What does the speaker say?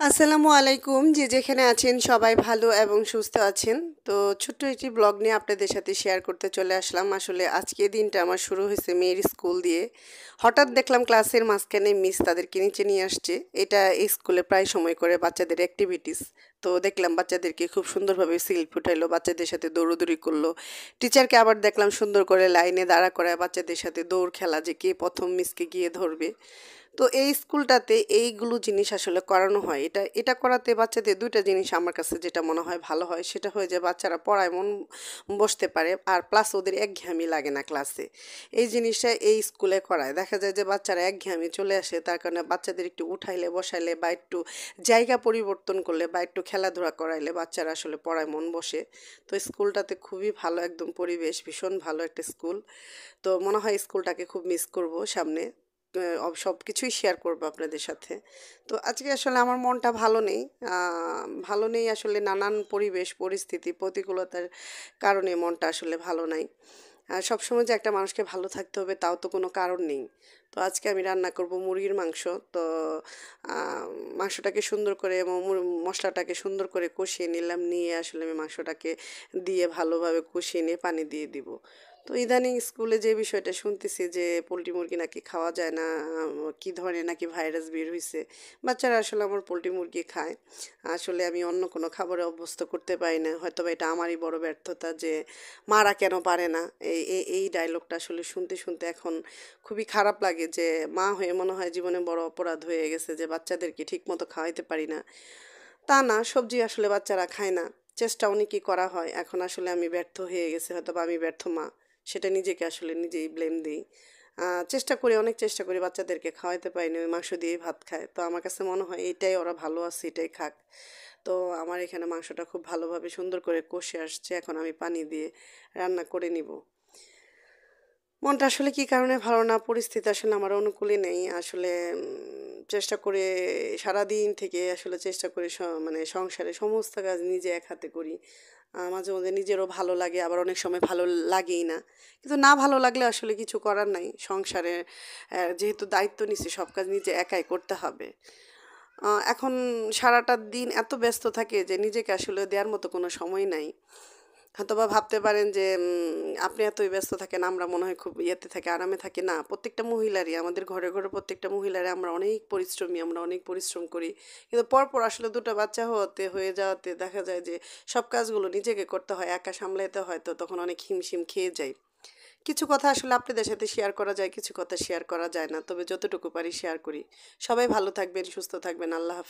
আসসালামু আলাইকুম, যে যেখানে আছেন সবাই ভালো এবং সুস্থ আছেন। তো ছোট্ট একটি ব্লগ নিয়ে আপনাদের সাথে শেয়ার করতে চলে আসলাম। আসলে আজকে দিনটা আমার শুরু হয়েছে মেয়ের স্কুল দিয়ে। হঠাৎ দেখলাম ক্লাসের মাঝখানে মিস তাদেরকে নিচে নিয়ে আসছে। এটা এই স্কুলে প্রায় সময় করে বাচ্চাদের অ্যাক্টিভিটিস। তো দেখলাম বাচ্চাদেরকে খুব সুন্দরভাবে সিল ফুটাইলো, বাচ্চাদের সাথে দৌড়দৌড়ি করলো। টিচারকে আবার দেখলাম সুন্দর করে লাইনে দাঁড়া করায় বাচ্চাদের সাথে দৌড় খেলা, যে কে প্রথম মিসকে গিয়ে ধরবে। তো এই স্কুলটাতে এইগুলো জিনিস আসলে করানো হয়। এটা এটা করাতে বাচ্চাদের দুইটা জিনিস আমার কাছে যেটা মনে হয় ভালো হয়, সেটা হয় যে বাচ্চারা পড়ায় মন বসতে পারে, আর প্লাস ওদের একঘেয়েমি লাগে না ক্লাসে। এই জিনিসটা এই স্কুলে করায়, দেখা যায় যে বাচ্চারা একঘেয়েমি চলে আসে, তার কারণে বাচ্চাদের একটু উঠাইলে বসাইলে বা একটু জায়গা পরিবর্তন করলে বা একটু খেলাধুলা করাইলে বাচ্চারা আসলে পড়ায় মন বসে। তো স্কুলটাতে খুবই ভালো একদম পরিবেশ, ভীষণ ভালো একটা স্কুল। তো মনে হয় স্কুলটাকে খুব মিস করব সামনে। সব কিছুই শেয়ার করবো আপনাদের সাথে। তো আজকে আসলে আমার মনটা ভালো নেই। ভালো নেই আসলে, নানান পরিবেশ পরিস্থিতি প্রতিকূলতার কারণে মনটা আসলে ভালো নাই। সবসময় যে একটা মানুষকে ভালো থাকতে হবে তাও তো কোনো কারণ নেই। তো আজকে আমি রান্না করব মুরগির মাংস। তো আহ, মাংসটাকে সুন্দর করে এবং মশলাটাকে সুন্দর করে কষিয়ে নিলাম, নিয়ে আসলে আমি মাংসটাকে দিয়ে ভালোভাবে কষিয়ে নিয়ে পানি দিয়ে দিব। তো ইদানিং স্কুলে যে বিষয়টা শুনতেছি যে পোলট্রি মুরগি নাকি খাওয়া যায় না, কি ধরনের নাকি ভাইরাস বের হয়েছে। বাচ্চারা আসলে আমার পোলট্রি মুরগি খায়। আসলে আমি অন্য কোনো খাবারে অভ্যস্ত করতে পারি না, হয়তো বা এটা আমারই বড় ব্যর্থতা যে মারা কেন পারে না। এই ডায়লগটা আসলে শুনতে শুনতে এখন খুবই খারাপ লাগে যে মা হয়ে মনে হয় জীবনে বড় অপরাধ হয়ে গেছে যে বাচ্চাদেরকে ঠিক মতো খাওয়াইতে পারি না। তা না, সবজি আসলে বাচ্চারা খায় না। চেষ্টা অনেকই করা হয়, এখন আসলে আমি ব্যর্থ হয়ে গেছি, হয়তো বা আমি ব্যর্থ মা। সেটা নিজেকে আসলে নিজেই ব্লেম দিই। চেষ্টা করি, অনেক চেষ্টা করি, বাচ্চাদেরকে খাওয়াইতে পারি না, ওই মাংস দিয়েই ভাত খায়। তো আমার কাছে মনে হয় এটাই ওরা ভালো আছে, এটাই খাক। তো আমার এখানে মাংসটা খুব ভালোভাবে সুন্দর করে কষে আসছে, এখন আমি পানি দিয়ে রান্না করে নিব। মনটা আসলে কি কারণে ভালো না, পরিস্থিতি আসলে আমার অনুকূলে নেই আসলে। চেষ্টা করে সারাদিন থেকে আসলে চেষ্টা করে মানে সংসারে সমস্ত কাজ নিজে এক হাতে করি। মাঝে মধ্যে নিজেরও ভালো লাগে, আবার অনেক সময় ভালো লাগেই না। কিন্তু না ভালো লাগলে আসলে কিছু করার নাই সংসারে। যেহেতু দায়িত্ব নিচ্ছি, সব কাজ নিজে একাই করতে হবে। এখন সারাটা দিন এত ব্যস্ত থাকে যে নিজেকে আসলে দেওয়ার মতো কোনো সময় নাই। হয়তোবা ভাবতে পারেন যে আপনি এতই ব্যস্ত থাকেন, আমরা মনে হয় খুব ইয়েতে থাকি, আরামে থাকি। না, প্রত্যেকটা মহিলারই, আমাদের ঘরে ঘরে প্রত্যেকটা মহিলারই আমরা অনেক পরিশ্রমী, আমরা অনেক পরিশ্রম করি। কিন্তু পরপর আসলে দুটো বাচ্চা হয়ে যাওয়াতে দেখা যায় যে সব কাজগুলো নিজেকে করতে হয়, একা সামলাইতে হয়, তো তখন অনেক হিমশিম খেয়ে যাই। কিছু কথা আসলে আপনাদের সাথে শেয়ার করা যায়, কিছু কথা শেয়ার করা যায় না, তবে যতটুকু পারি শেয়ার করি। সবাই ভালো থাকবেন, সুস্থ থাকবেন। আল্লাহ হাফেজ।